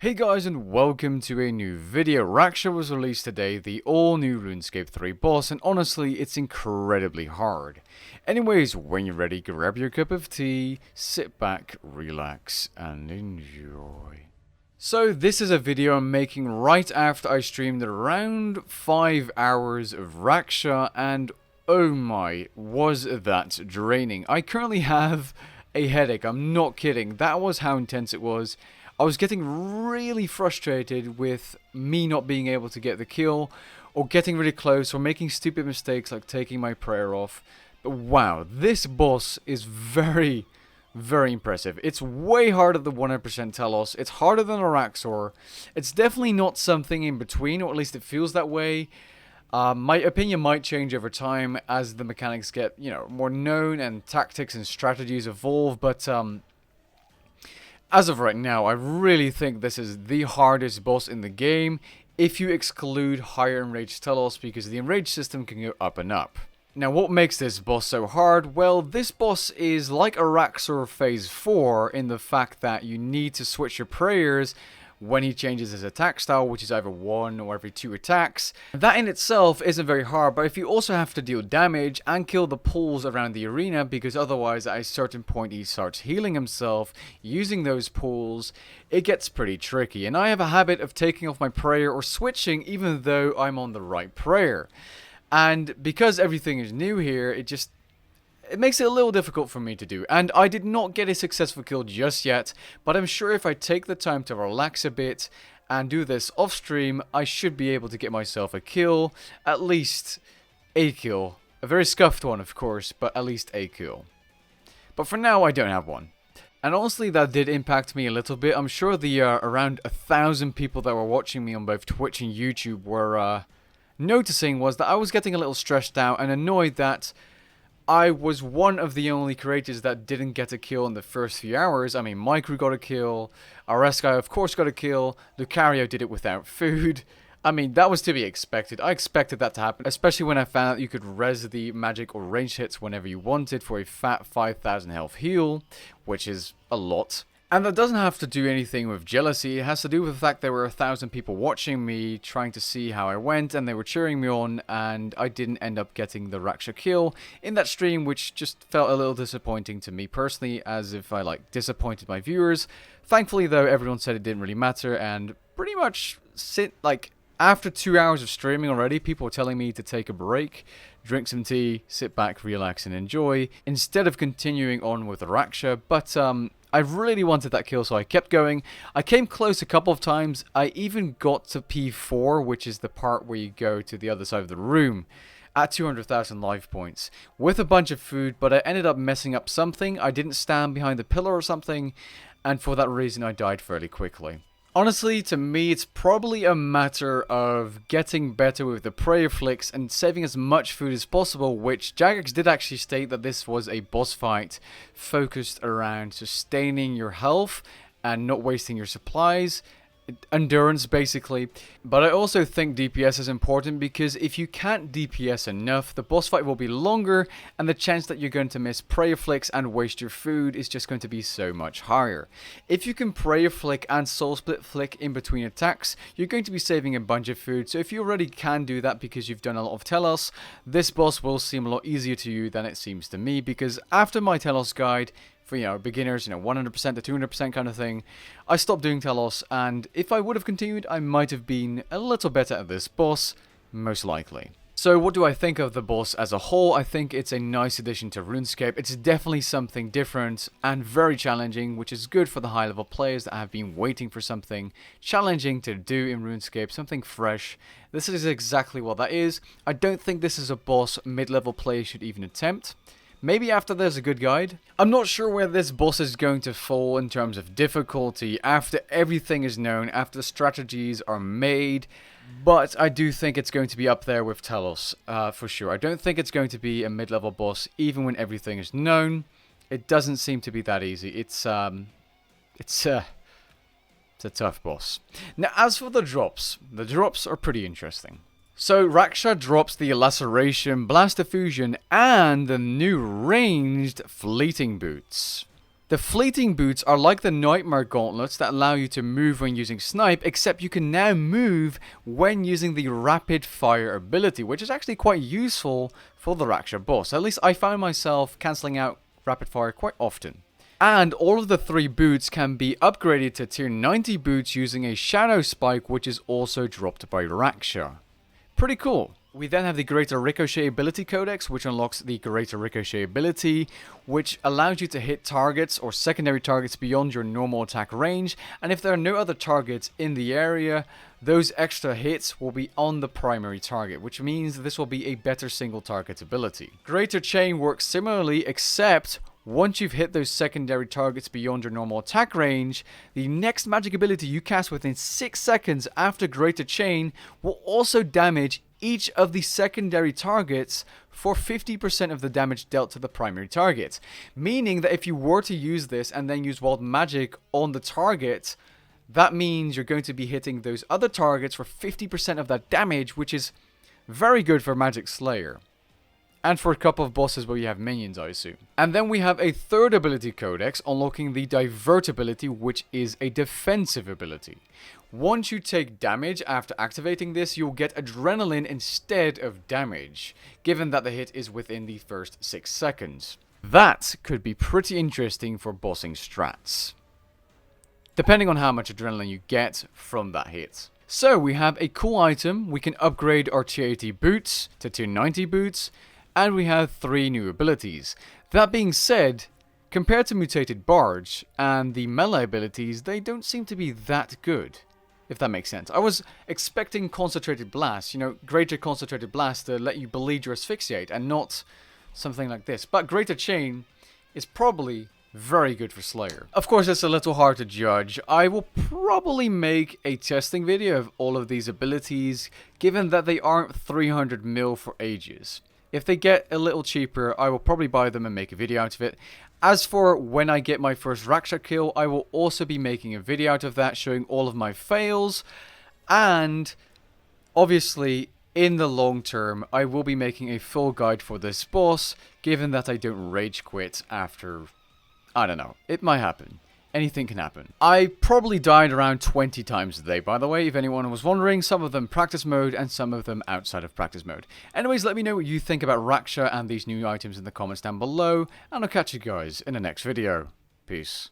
Hey guys, and welcome to a new video. Raksha was released today, the all-new Runescape 3 boss, and honestly, it's incredibly hard. Anyways, when you're ready, grab your cup of tea, sit back, relax, and enjoy. So this is a video I'm making right after I streamed around 5 hours of Raksha, and oh my, was that draining. I currently have a headache, I'm not kidding, that was how intense it was. I was getting really frustrated with me not being able to get the kill, or getting really close, or making stupid mistakes like taking my prayer off. But wow, this boss is very impressive. It's way harder than 100% Telos, it's harder than Araxor, it's definitely not something in between, or at least it feels that way. My opinion might change over time as the mechanics get, more known and tactics and strategies evolve, but as of right now, I really think this is the hardest boss in the game, if you exclude higher enraged Telos, because the enraged system can go up and up. Now, what makes this boss so hard? Well, this boss is like Araxor Phase 4 in the fact that you need to switch your prayers when he changes his attack style, which is either 1 or every 2 attacks. That in itself isn't very hard, but if you also have to deal damage and kill the pools around the arena, because otherwise at a certain point he starts healing himself using those pools, it gets pretty tricky. And I have a habit of taking off my prayer or switching even though I'm on the right prayer. And because everything is new here, it makes it a little difficult for me to do, and I did not get a successful kill just yet, but I'm sure if I take the time to relax a bit and do this off stream, I should be able to get myself a kill, at least a kill. A very scuffed one, of course, but at least a kill. But for now, I don't have one. And honestly, that did impact me a little bit. I'm sure the around 1,000 people that were watching me on both Twitch and YouTube were noticing was that I was getting a little stressed out and annoyed that I was one of the only creators that didn't get a kill in the first few hours. I mean, Micro got a kill, RS guy of course got a kill, Lucario did it without food. I mean, that was to be expected. I expected that to happen, especially when I found out you could res the magic or range hits whenever you wanted for a fat 5,000 health heal, which is a lot. And that doesn't have to do anything with jealousy, it has to do with the fact there were 1,000 people watching me, trying to see how I went, and they were cheering me on, and I didn't end up getting the Raksha kill in that stream, which just felt a little disappointing to me personally, as if I, disappointed my viewers. Thankfully, though, everyone said it didn't really matter, and pretty much after 2 hours of streaming already, people were telling me to take a break, drink some tea, sit back, relax, and enjoy, instead of continuing on with the Raksha, but, I really wanted that kill, so I kept going. I came close a couple of times. I even got to P4, which is the part where you go to the other side of the room, at 200,000 life points, with a bunch of food, but I ended up messing up something. I didn't stand behind the pillar or something, and for that reason I died fairly quickly. Honestly, to me, it's probably a matter of getting better with the prayer flicks and saving as much food as possible, which Jagex did actually state that this was a boss fight focused around sustaining your health and not wasting your supplies. Endurance, basically. But I also think DPS is important, because if you can't DPS enough, the boss fight will be longer, and the chance that you're going to miss prayer flicks and waste your food is just going to be so much higher. If you can prayer flick and soul split flick in between attacks, you're going to be saving a bunch of food. So if you already can do that because you've done a lot of Telos, this boss will seem a lot easier to you than it seems to me, because after my Telos guide, for beginners, 100% to 200% kind of thing, I stopped doing Telos, and if I would have continued, I might have been a little better at this boss, most likely. So what do I think of the boss as a whole? I think it's a nice addition to RuneScape. It's definitely something different and very challenging, which is good for the high level players that have been waiting for something challenging to do in RuneScape, something fresh. This is exactly what that is. I don't think this is a boss mid-level players should even attempt. Maybe after there's a good guide. I'm not sure where this boss is going to fall in terms of difficulty after everything is known, after the strategies are made, but I do think it's going to be up there with Telos, for sure. I don't think it's going to be a mid-level boss even when everything is known. It doesn't seem to be that easy. It's a tough boss. Now, as for the drops are pretty interesting. So Raksha drops the Laceration, Blast Diffusion, and the new ranged Fleeting Boots. The fleeting boots are like the nightmare gauntlets that allow you to move when using snipe, except you can now move when using the rapid fire ability, which is actually quite useful for the Raksha boss. At least I found myself cancelling out rapid fire quite often. And all of the 3 boots can be upgraded to tier 90 boots using a shadow spike, which is also dropped by Raksha. Pretty cool. We then have the Greater Ricochet ability codex, which unlocks the Greater Ricochet ability, which allows you to hit targets or secondary targets beyond your normal attack range, and if there are no other targets in the area, those extra hits will be on the primary target, which means this will be a better single target ability. Greater Chain works similarly, except once you've hit those secondary targets beyond your normal attack range, the next magic ability you cast within 6 seconds after Greater Chain will also damage each of the secondary targets for 50% of the damage dealt to the primary target. Meaning that if you were to use this and then use Wild Magic on the target, that means you're going to be hitting those other targets for 50% of that damage, which is very good for Magic Slayer. And for a couple of bosses where you have minions, I assume. And then we have a third ability codex unlocking the Divert ability, which is a defensive ability. Once you take damage after activating this, you'll get adrenaline instead of damage, given that the hit is within the first 6 seconds. That could be pretty interesting for bossing strats, depending on how much adrenaline you get from that hit. So we have a cool item. We can upgrade our tier 80 boots to tier 90 boots. And we have 3 new abilities. That being said, compared to Mutated Barge and the melee abilities, they don't seem to be that good, if that makes sense. I was expecting Concentrated Blast, Greater Concentrated Blast to let you bleed or asphyxiate, and not something like this. But Greater Chain is probably very good for Slayer. Of course, it's a little hard to judge. I will probably make a testing video of all of these abilities, given that they aren't 300 mil for ages. If they get a little cheaper, I will probably buy them and make a video out of it. As for when I get my first Raksha kill, I will also be making a video out of that showing all of my fails. And obviously, in the long term, I will be making a full guide for this boss, given that I don't rage quit after, I don't know, it might happen. Anything can happen. I probably died around 20 times a day, by the way, if anyone was wondering. Some of them practice mode and some of them outside of practice mode. Anyways, let me know what you think about Raksha and these new items in the comments down below, and I'll catch you guys in the next video. Peace.